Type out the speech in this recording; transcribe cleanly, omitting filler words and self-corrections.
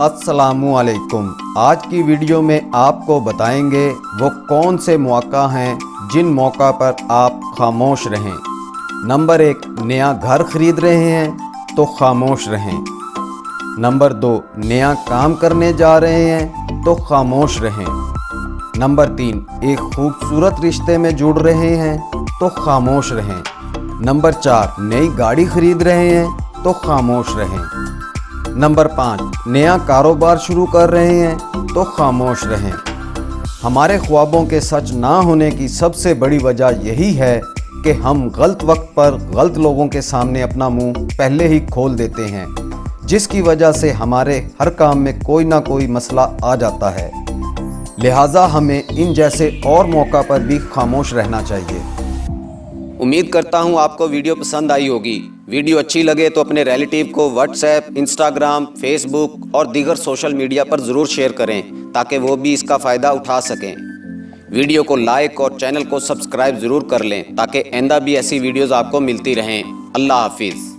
अस्सलामु अलैकुम। आज की वीडियो में आपको बताएंगे वो कौन से मौका हैं जिन मौका पर आप खामोश रहें। नंबर 1, नया घर खरीद रहे हैं तो खामोश रहें। नंबर 2, नया काम करने जा रहे हैं तो खामोश रहें। नंबर 3, एक खूबसूरत रिश्ते में जुड़ रहे हैं तो खामोश रहें। नंबर 4, नई गाड़ी खरीद रहे हैं तो खामोश रहें। नंबर 5, नया कारोबार शुरू कर रहे हैं तो खामोश रहें। हमारे ख्वाबों के सच ना होने की सबसे बड़ी वजह यही है कि हम गलत वक्त पर गलत लोगों के सामने अपना मुंह पहले ही खोल देते हैं, जिसकी वजह से हमारे हर काम में कोई ना कोई मसला आ जाता है। लिहाजा हमें इन जैसे और मौका पर भी खामोश रहना चाहिए। उम्मीद करता हूँ आपको वीडियो पसंद आई होगी। वीडियो अच्छी लगे तो अपने रिलेटिव को व्हाट्सएप, इंस्टाग्राम, फेसबुक और दीगर सोशल मीडिया पर ज़रूर शेयर करें ताकि वो भी इसका फ़ायदा उठा सकें। वीडियो को लाइक और चैनल को सब्सक्राइब ज़रूर कर लें ताकि आइंदा भी ऐसी वीडियोज़ आपको मिलती रहें। अल्लाह हाफिज़।